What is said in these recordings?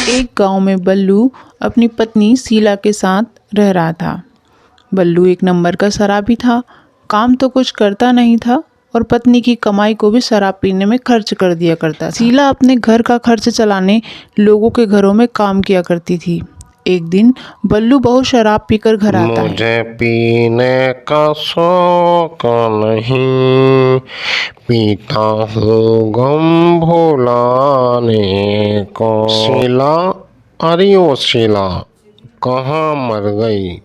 एक गांव में बल्लू अपनी पत्नी शीला के साथ रह रहा था। बल्लू एक नंबर का शराबी था, काम तो कुछ करता नहीं था और पत्नी की कमाई को भी शराब पीने में खर्च कर दिया करता था। शीला अपने घर का खर्च चलाने लोगों के घरों में काम किया करती थी। एक दिन बल्लू बहुत शराब पीकर घर आता है। मुझे पीने का शौक नहीं, पीता हूँ गम भुलाने को। शीला, अरे ओ शीला, कहाँ मर गई?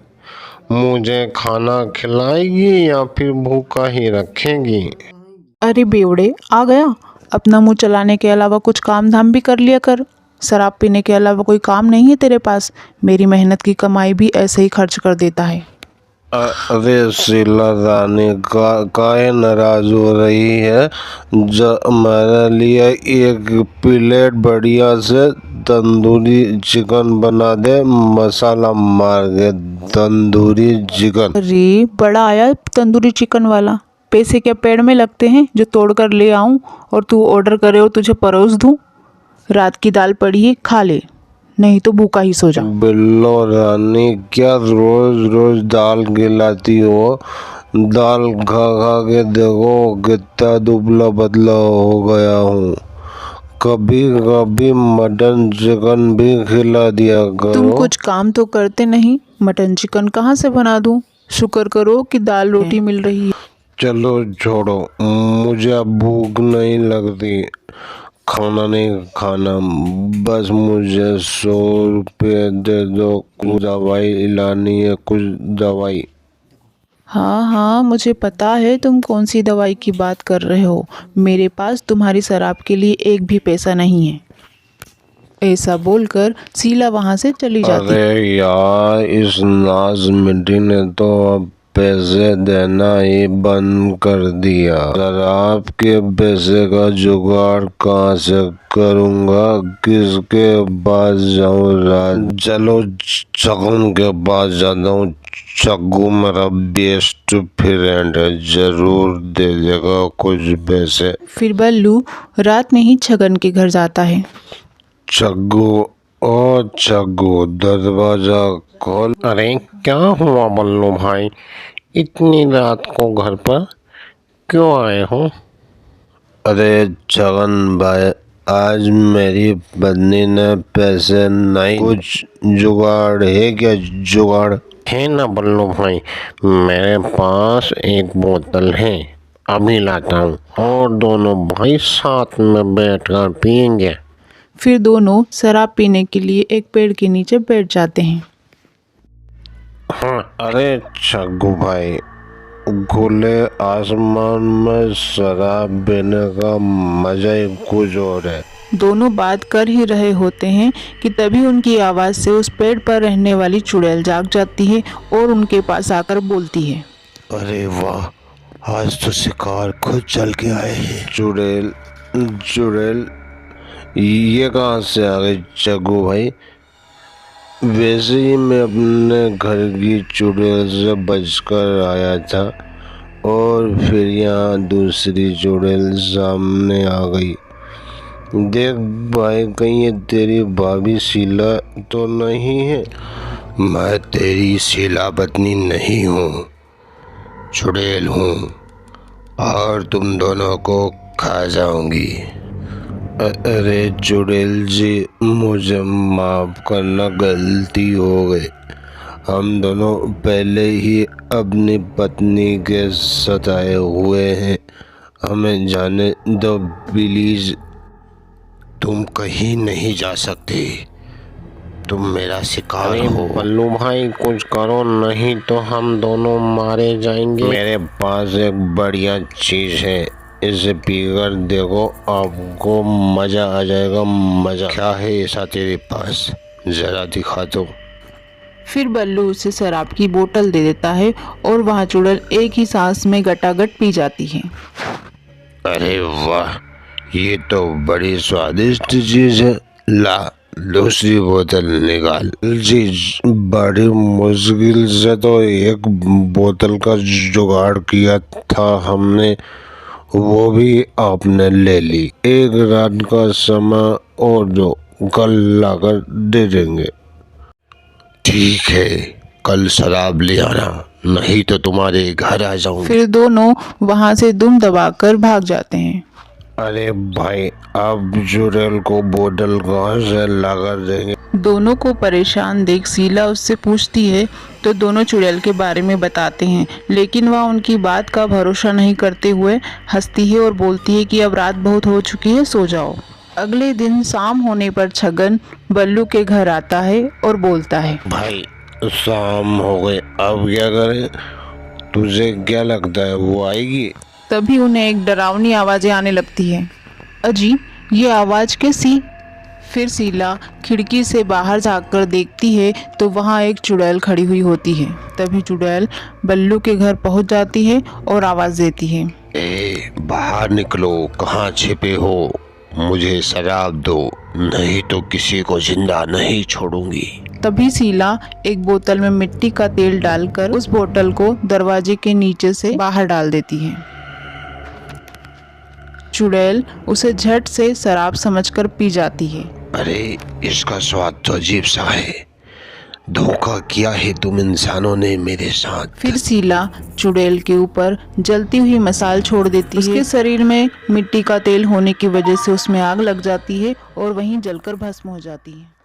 मुझे खाना खिलाएगी या फिर भूखा ही रखेगी? अरे बेवड़े, आ गया। अपना मुंह चलाने के अलावा कुछ काम धाम भी कर लिया कर। शराब पीने के अलावा कोई काम नहीं है तेरे पास? मेरी मेहनत की कमाई भी ऐसे ही खर्च कर देता है। अरे शीला रानी, काहे नाराज हो रही है? मेरे लिए एक प्लेट बढ़िया से तंदूरी चिकन बना दे, मसाला मार के तंदूरी चिकन। अरे बड़ा आया तंदूरी चिकन वाला। पैसे क्या पेड़ में लगते हैं जो तोड़ कर ले आऊं और तू ऑर्डर करे और तुझे परोस दूं? रात की दाल पड़ी है, खा ले, नहीं तो भूखा ही सो जा। बिल्लो रानी, क्या रोज रोज दाल खिलाती हो? दाल खा खा के देखो कितना दुबला पतला हो गया हूँ। कभी कभी मटन चिकन भी खिला दिया करो। तुम कुछ काम तो करते नहीं, मटन चिकन कहाँ से बना दूं? शुक्र करो कि दाल रोटी मिल रही है। चलो छोड़ो, मुझे अब भूख नहीं लगती, खाना नहीं खाना, बस मुझे 100 रुपये दे दो, कुछ दवाई लानी है, कुछ दवाई। हाँ हाँ, मुझे पता है तुम कौन सी दवाई की बात कर रहे हो। मेरे पास तुम्हारी शराब के लिए एक भी पैसा नहीं है। ऐसा बोलकर शीला वहाँ से चली जाती। अरे यार, इस नाज मिट्टी ने तो अब पैसे देना ही बंद कर दिया। शराब के पैसे का जुगाड़ कहाँ से करूँगा? किसके पास जाऊँ? चलो चगुन के पास जाता हूँ। चग्गू मेरा बेस्ट फ्रेंड है, जरूर दे देगा कुछ पैसे। फिर बल्लू रात में ही छगन के घर जाता है। चग्गू, ओ चग्गू, दरवाजा खोल। अरे क्या हुआ बल्लू भाई, इतनी रात को घर पर क्यों आए हो? अरे छगन भाई, आज मेरी पत्नी ने पैसे नहीं, कुछ जुगाड़ है क्या? जुगाड़ है ना बल्लू भाई, मेरे पास एक बोतल है, अभी लाता हूँ और दोनों भाई साथ में बैठकर पियेंगे। फिर दोनों शराब पीने के लिए एक पेड़ के नीचे बैठ जाते हैं। हाँ, अरे छग्गू भाई, खुले आसमान में शराब पीने का मजा ही कुछ और है। दोनों बात कर ही रहे होते हैं कि तभी उनकी आवाज़ से उस पेड़ पर रहने वाली चुड़ैल जाग जाती है और उनके पास आकर बोलती है। अरे वाह, आज तो शिकार खुद चल के आए हैं। चुड़ैल, चुड़ैल ये कहाँ से आ गई चग्गू भाई? वैसे ही मैं अपने घर की चुड़ैल से बचकर आया था और फिर यहाँ दूसरी चुड़ैल सामने आ गई। देख भाई, कहीं ये तेरी भाभी शीला तो नहीं है? मैं तेरी शीला पत्नी नहीं हूँ, चुड़ैल हूँ और तुम दोनों को खा जाऊंगी। अरे चुड़ैल जी, मुझे माफ़ करना, गलती हो गई। हम दोनों पहले ही अपनी पत्नी के सताए हुए हैं, हमें जाने दो प्लीज। तुम कहीं नहीं जा सकते, तुम मेरा शिकार हो। बल्लू भाई कुछ करो, नहीं तो हम दोनों मारे जाएंगे। मेरे पास एक बढ़िया चीज़ है, इसे पीकर देखो, आपको मज़ा आ जाएगा। मज़ा। क्या है ऐसा तेरे पास, ज़रा दिखा दो। फिर बल्लू उसे शराब की बोतल दे देता है और वह चुड़ैल एक ही सांस में गटागट पी जाती है। अरे वाह, ये तो बड़ी स्वादिष्ट चीज़ है। ला, दूसरी बोतल निकाल। जी, बड़ी मुश्किल से तो एक बोतल का जुगाड़ किया था हमने, वो भी आपने ले ली। एक रात का समय और दो, कल लाकर दे देंगे। ठीक है, कल शराब ले आना, नहीं तो तुम्हारे घर आ जाऊंगा। फिर दोनों वहां से दुम दबाकर भाग जाते हैं। अरे भाई, अब जुड़ैल को बोतल कहाँ से लाकर देंगे? दोनों को परेशान देख शीला उससे पूछती है तो दोनों चुड़ैल के बारे में बताते हैं, लेकिन वह उनकी बात का भरोसा नहीं करते हुए हंसती है और बोलती है कि अब रात बहुत हो चुकी है, सो जाओ। अगले दिन शाम होने पर छगन बल्लू के घर आता है और बोलता है, भाई शाम हो गई, अब क्या करें? तुझे क्या लगता है वो आएगी? तभी उन्हें एक डरावनी आवाज़ें आने लगती है। अजी, ये आवाज़ कैसी? फिर शीला खिड़की से बाहर झांककर देखती है तो वहाँ एक चुड़ैल खड़ी हुई होती है। तभी चुड़ैल बल्लू के घर पहुँच जाती है और आवाज़ देती है, ए, बाहर निकलो, कहाँ छिपे हो? मुझे शराब दो, नहीं तो किसी को जिंदा नहीं छोड़ूंगी। तभी शीला एक बोतल में मिट्टी का तेल डालकर उस बोतल को दरवाजे के नीचे से बाहर डाल देती है। चुड़ैल उसे झट से शराब समझकर पी जाती है। अरे, इसका स्वाद तो अजीब सा है। धोखा किया है तुम इंसानों ने मेरे साथ। फिर शीला चुड़ैल के ऊपर जलती हुई मसाल छोड़ देती है। उसके शरीर में मिट्टी का तेल होने की वजह से उसमें आग लग जाती है और वहीं जलकर भस्म हो जाती है।